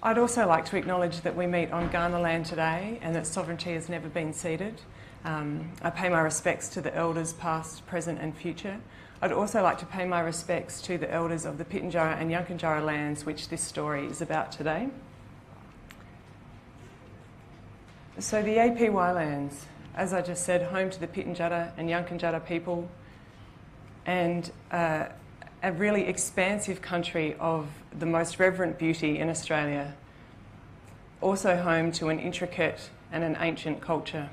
I'd also like to acknowledge that we meet on Kaurna land today and that sovereignty has never been ceded. I pay my respects to the elders past, present and future. I'd also like to pay my respects to the elders of the Pitjantjatjara and Yankunytjatjara lands which this story is about today. So the APY Lands, as I just said, home to the Pitjantjatjara and Yankunytjatjara people, and a really expansive country of the most reverent beauty in Australia, also home to an intricate and an ancient culture.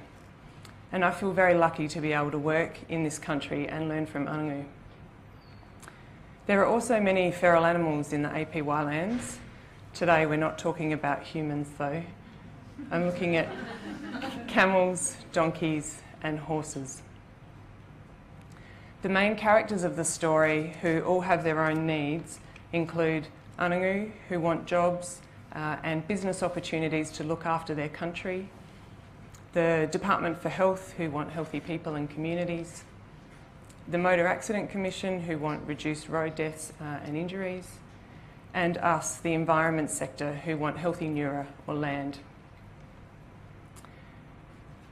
And I feel very lucky to be able to work in this country and learn from Anangu. There are also many feral animals in the APY Lands. Today we're not talking about humans though. I'm looking at camels, donkeys and horses. The main characters of the story, who all have their own needs, include Anangu, who want jobs and business opportunities to look after their country, the Department for Health, who want healthy people and communities, the Motor Accident Commission, who want reduced road deaths and injuries, and us, the environment sector, who want healthy Nura or land.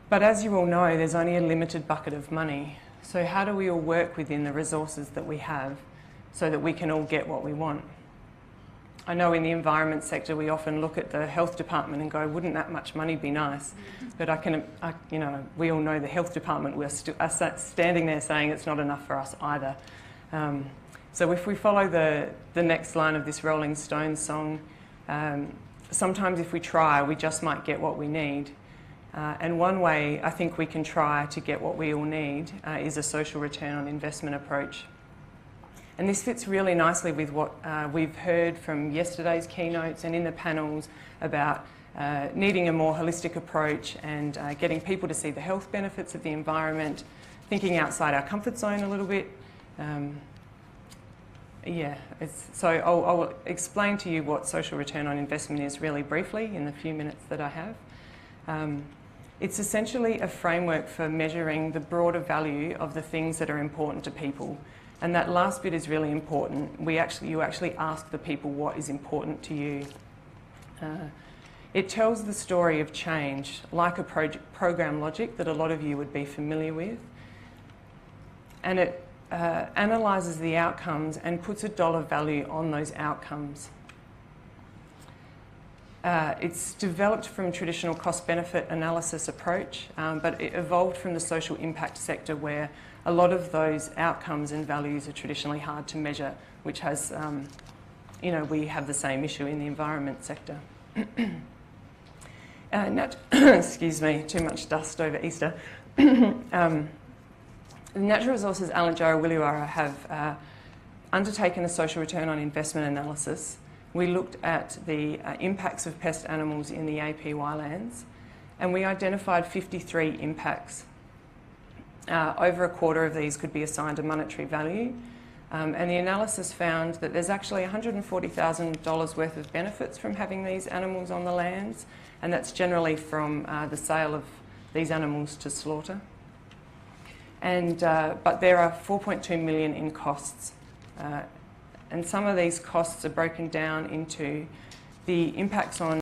But as you all know, there's only a limited bucket of money. So how do we all work within the resources that we have so that we can all get what we want? I know in the environment sector we often look at the health department and go, wouldn't that much money be nice? But we all know the health department, we're standing there saying it's not enough for us either. So if we follow the next line of this Rolling Stones song, sometimes if we try, we just might get what we need. And one way I think we can try to get what we all need is a social return on investment approach. And this fits really nicely with what we've heard from yesterday's keynotes and in the panels about needing a more holistic approach and getting people to see the health benefits of the environment, thinking outside our comfort zone a little bit. So I'll explain to you what social return on investment is really briefly in the few minutes that I have. It's essentially a framework for measuring the broader value of the things that are important to people. And that last bit is really important. You actually ask the people what is important to you. It tells the story of change, like a program logic that a lot of you would be familiar with. And it analyses the outcomes and puts a dollar value on those outcomes. It's developed from traditional cost-benefit analysis approach, but it evolved from the social impact sector where a lot of those outcomes and values are traditionally hard to measure, which has, we have the same issue in the environment sector. Excuse me, too much dust over Easter. The Natural Resources Alanjara Williwara have undertaken a social return on investment analysis. We looked at the impacts of pest animals in the APY lands, and we identified 53 impacts. Over a quarter of these could be assigned a monetary value, and the analysis found that there's actually $140,000 worth of benefits from having these animals on the lands, and that's generally from the sale of these animals to slaughter. And but there are 4.2 million in costs. And some of these costs are broken down into the impacts on